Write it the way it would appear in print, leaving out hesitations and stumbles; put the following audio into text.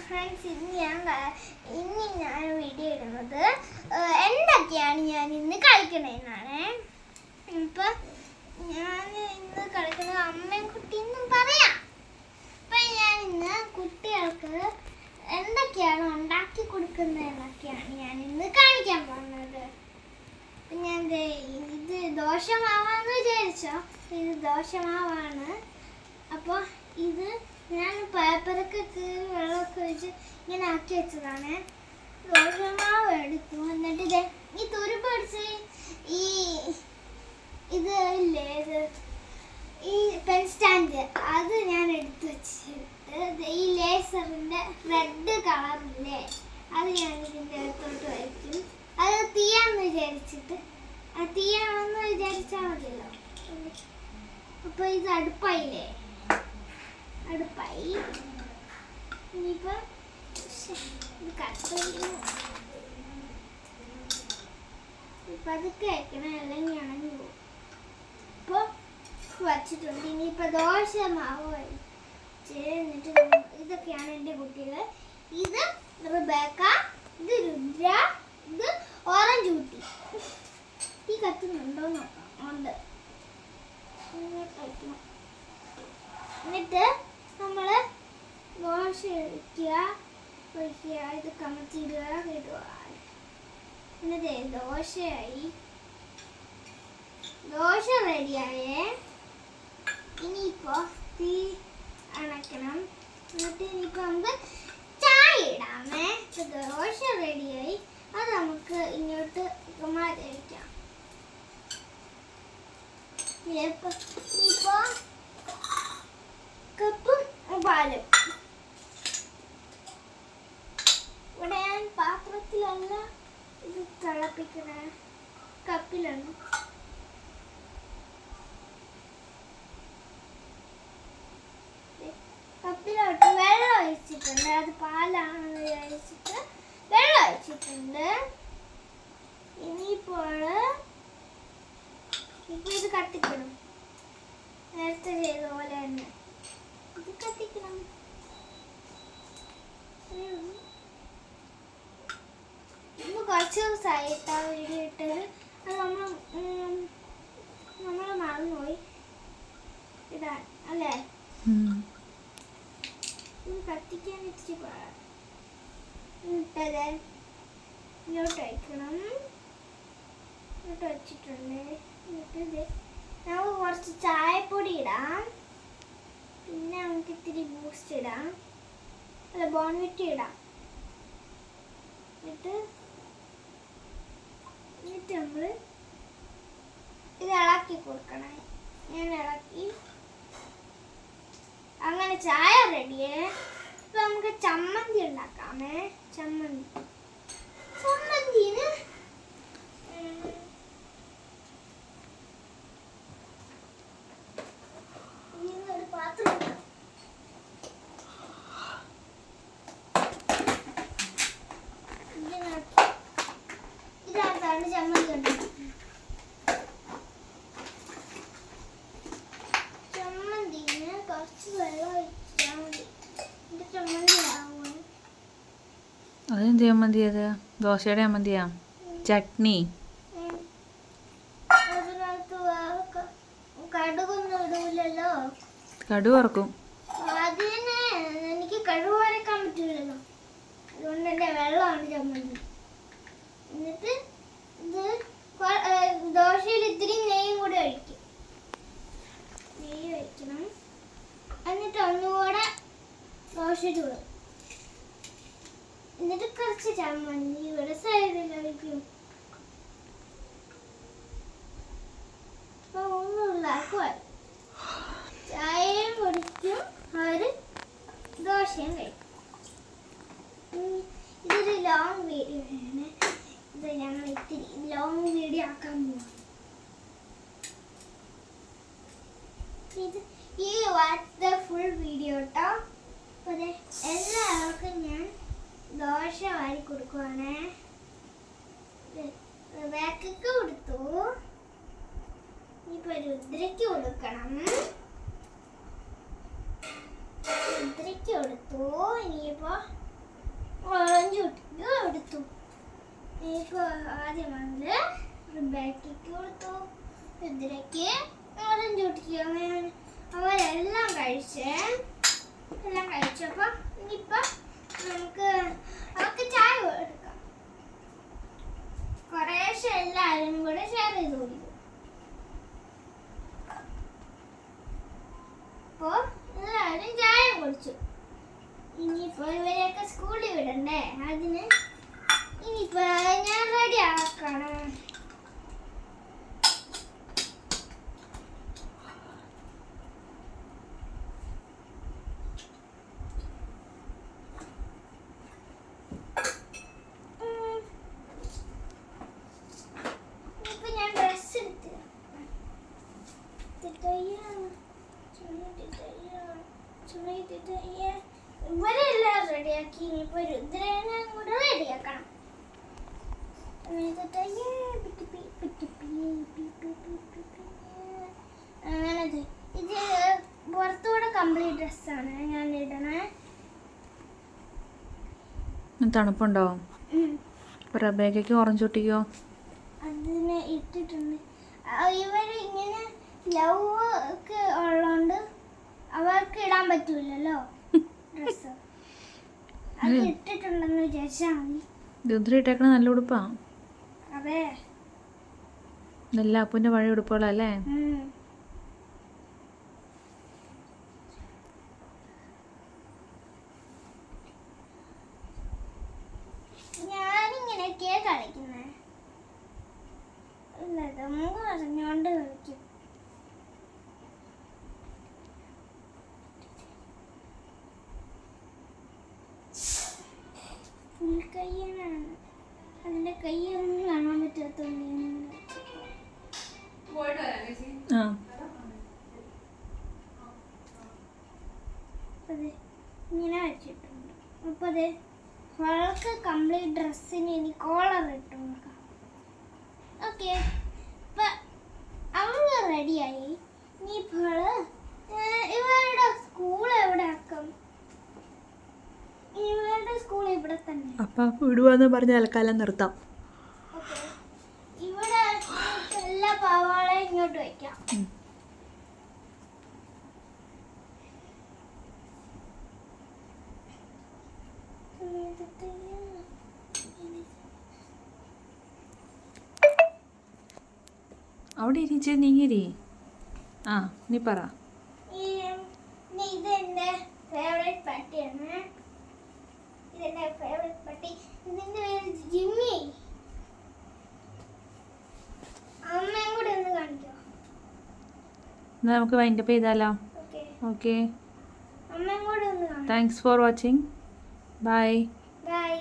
Friends, ഇന്ന് ഞാൻ video ഇടുന്നത് എന്തൊക്കെയാണ് ഞാൻ ഇന്ന് കളിക്കണേന്നാണ്. ഇപ്പം ഞാൻ ഇന്ന് കളിക്കുന്നത് അമ്മയും കുട്ടിയെന്നും പറയാം. അപ്പം ഞാൻ ഇന്ന് കുട്ടികൾക്ക് എന്തൊക്കെയാണ് ഉണ്ടാക്കി കൊടുക്കുന്നതെന്നൊക്കെയാണ് ഞാൻ ഇന്ന് കാണിക്കാൻ പോകുന്നത്. അപ്പം ഞാൻ ഇത് ദോശമാവാന്ന് വിചാരിച്ചോ, ഇത് ദോശമാവാണ്. അപ്പോൾ ഇത് ഞാൻ പേപ്പറൊക്കെ കീറി വെള്ളമൊക്കെ ഒഴിച്ച് ഇങ്ങനെ ആക്കി വെച്ചതാണ്. ദോശമാവ് എടുത്തു. എന്നിട്ട് ഈ തുരുമ്പ് പിടിച്ച് ഇത് ഇല്ലേ, ഈ പെൻ സ്റ്റാൻഡ് അത് ഞാൻ എടുത്തു വെച്ചിട്ട് ഈ ലേസറിൻ്റെ റെഡ് കളറില്ലേ അത് ഞാൻ ഇതിൻ്റെ അകത്തോട്ട് വയ്ക്കും. അത് തീയാന്ന് വിചാരിച്ചിട്ട് തീയാണെന്ന് വിചാരിച്ചാൽ മതിയല്ലോ. അപ്പോൾ ഇത് അടുപ്പായില്ലേ, അടുപ്പായി. ഇനിയിപ്പോൾ പതുക്കെ വയ്ക്കണം, അല്ലെങ്കിൽ അണഞ്ഞു പോകും. ഇപ്പോൾ വച്ചിട്ടുണ്ട്. ഇനിയിപ്പോൾ ദോശ മാവ് വച്ച് എന്നിട്ട് ഇതൊക്കെയാണ് എൻ്റെ കുട്ടികൾ. ഇത് റിബേക്ക, ഇത് രുദ്ര, ഇത് ഓറഞ്ച് കുട്ടി. ഈ കത്തുന്നുണ്ടോ നോക്കാം. ഉണ്ട്. എന്നിട്ട് നമ്മൾ ദോശ ഒഴിക്കുക, ഇത് കമത്തിയിടുക, ഇടുക. എന്നിട്ട് ദോശയായി, ദോശ റെഡിയായേ. ഇനിയിപ്പോൾ തീ അണയ്ക്കണം. എന്നിട്ട് ഇനിയിപ്പോൾ നമുക്ക് ചായ ഇടാമേ. ദോശ റെഡിയായി, അത് നമുക്ക് ഇങ്ങോട്ട് മാറ്റി വയ്ക്കാം. ഇനിയിപ്പോൾ കപ്പും പാലും ഇവിടെ ഞാൻ പാത്രത്തിലല്ല ഇത് തിളപ്പിക്കണ, കപ്പിലാണ്. കപ്പിലോട്ട് വെള്ളം ഒഴിച്ചിട്ടുണ്ട്. അത് പാലാണെന്ന് വിചാരിച്ചിട്ട് വെള്ളം ഒഴിച്ചിട്ടുണ്ട്. ഇനിയിപ്പോൾ ഇത് കത്തിക്കണം. നേരത്തെ ചെയ്ത പോലെ തന്നെ ഇത് കത്തിക്കണം. ഇന്ന് കുറച്ച് ദിവസമായിട്ടാ വീഡിയോ ഇട്ടത്. അത് നമ്മൾ മറന്നുപോയി ഇടാൻ അല്ലേ. കത്തിക്കാൻ ഇച്ചിരി പാടാ. ഇട്ടത് ഇങ്ങോട്ട് വയ്ക്കണം. ഇങ്ങോട്ട് വച്ചിട്ടുണ്ട്. എന്നിട്ട് ഇത് നമുക്ക് കുറച്ച് ചായപ്പൊടി ഇടാം. പിന്നെ നമുക്ക് ഇത്തിരി ബൂസ്റ്റ് ഇടാം, അല്ല ബോൺവിറ്റ ഇടാം. എന്നിട്ട് നമ്മൾ ഇത് ഇളക്കി കൊടുക്കണം. ഞാൻ ഇളക്കി. അങ്ങനെ ചായ റെഡിയേ. ഇപ്പം നമുക്ക് ചമ്മന്തി ഉണ്ടാക്കാമേ. ചമ്മന്തിന് ഒരു പാത്രം ഇതിനകത്താണ് ചമ്മന്തി ഉണ്ടാക്കുന്നത്. ചമ്മന്തിന് കുറച്ച് വെള്ളം ഒഴിച്ചാൽ മതി. ഇത് ചമ്മന്തി ആവും. അതെന്ത് ചമ്മന്തി? അത് ദോശയുടെ ചമ്മന്തിയാ? ചട്നി? അതിനകത്ത് കടുകൊന്നും ഇടൂലല്ലോ. കടുക് വറക്കും. അതിന് എനിക്ക് കടുക് വരക്കാൻ പറ്റൂലല്ലോ. അതുകൊണ്ട് എൻ്റെ വെള്ളമാണ് ചമ്മന്തി. എന്നിട്ട് ഇത് ദോശയിൽ ഇത്തിരി നെയ്യും കൂടി ഒഴിക്കും. നെയ്യ് ഒഴിക്കണം. എന്നിട്ട് ഒന്നുകൂടെ ദോശ ചൂടും. എന്നിട്ട് കുറച്ച് ചമ്മന്തി ഇവിടെ സൈഡിൽ ഒഴിക്കും. അപ്പോൾ ഒന്നുമില്ലാക്കുവായി. ചായയും കുടിക്കും, ഒരു ദോശയും കഴിക്കും. ഇതൊരു ലോങ് വീഡിയോ ആണ്. ഇത് ഞങ്ങൾ ഇത്തിരി ലോങ് വീഡിയോ ആക്കാൻ പോകും. ഈ വാട്ട്സ് ഫുൾ വീഡിയോ കേട്ടോ. അപ്പോൾ എല്ലാവർക്കും ഞാൻ ദോശ വാരി കൊടുക്കുവാണേ. വേക്കൊക്കെ കൊടുത്തു. ഇനിയിപ്പോൾ രുദ്രയ്ക്ക് കൊടുക്കണം. രുദ്രയ്ക്ക് കൊടുത്തു. ഇനിയിപ്പോൾ ഓറഞ്ച് കുട്ടിക്ക് എടുത്തു. ഇപ്പൊ ആദ്യം വന്ന് റിബേക്കയ്ക്ക് കൊടുത്തു, രുദ്രയ്ക്ക്, ഓറഞ്ച് കുട്ടിക്ക്. അങ്ങനെ അവരെല്ലാം എല്ലാം കഴിച്ചപ്പോ ഇനിയിപ്പൊ നമുക്ക് അവർക്ക് ചായ എടുക്കാം. കുറേശ്ശെ എല്ലാവരും കൂടെ ഷെയർ ചെയ്ത് കുടിക്കും. അപ്പോ എല്ലാവരും ചായ കുടിച്ചു. ഇനിയിപ്പോ ഇവരെയൊക്കെ സ്കൂളിൽ വിടണ്ടേ, അതിന് ഇനിയിപ്പോ ഞാൻ റെഡി ആക്കണം. ഇപ്പൊ ഞാൻ ഡ്രസ് എടുത്ത് ഇവരെല്ലാം റെഡിയാക്കി. ഇനിയിപ്പോ രുദ്രനെ കൂടെ റെഡിയാക്കണം. അങ്ങനത് ഇത് പുറത്തൂടെ കംപ്ലീറ്റ് ഡ്രസ്സാണ് ഞാൻ ഇടണേ. തണുപ്പുണ്ടാവും. റബേക്കയ്ക്ക് ഓറഞ്ച് കുട്ടിക്കോ? അതിനെ ഇട്ടിട്ടുണ്ട്. ഇവര് ഇങ്ങനെ ലവ് ഒക്കെ ഉള്ളോണ്ട് അവർക്ക് ഇടാൻ പറ്റൂലല്ലോ ഡ്രസ്. അത് ഇട്ടിട്ടുണ്ടെന്ന് വിചാരിച്ചാ മതി. രുദ്ര ഇട്ടേക്കണ നല്ല ഉടുപ്പാ. അതെ, നല്ല അപ്പൂന്റെ പഴയ ഉടുപ്പുകളല്ലേ? ഞാനിങ്ങനെയൊക്കെയാ കളിക്കുന്നേ. നമുക്ക് പറഞ്ഞോണ്ട് കളിക്കും. ഫുൾ കയ്യാണ്. അതിന്റെ കൈയൊന്നും കാണാൻ പറ്റാത്തോണ്ട് ആ ഇങ്ങനെ വെച്ചിട്ടുണ്ട്. അപ്പൊ അതെ അവൾക്ക് കംപ്ലീറ്റ് ഡ്രസ്സിന് ഇനി കോളർ ഇട്ട് നോക്കാം. ഓക്കെ, ഇപ്പൊ അവള് റെഡിയായി. ഇനിയിപ്പോൾ ഇവരുടെ സ്കൂൾ എവിടെ ആക്കും? ഇവരുടെ സ്കൂൾ ഇവിടെ തന്നെ. അപ്പൊ വിടുവാന്ന് പറഞ്ഞ തൽക്കാലം നിർത്താം. ഓക്കെ, ഇവിടെ എല്ലാ പാവാളെ ഇങ്ങോട്ട് വെക്കാം. അവിടെ ഇരിച്ച് നീങ്ങിരി. ആ നീ പറ. ഇത് എന്റെ ഫേവറേറ്റ് പട്ടിയാണ്. ഇതെന്റെ ഫേവറേറ്റ് പട്ടി. ഇതിന്റെ പേര് ജിമ്മി. അമ്മയും കൂടെ ഒന്ന് കാണിക്കോ? എന്നാ നമുക്ക് വൈൻഡപ്പ് ചെയ്താലോ? ഓക്കെ, അമ്മയും കൂടെ ഒന്ന് കാണിക്കോ? Thanks for watching. Bye. By.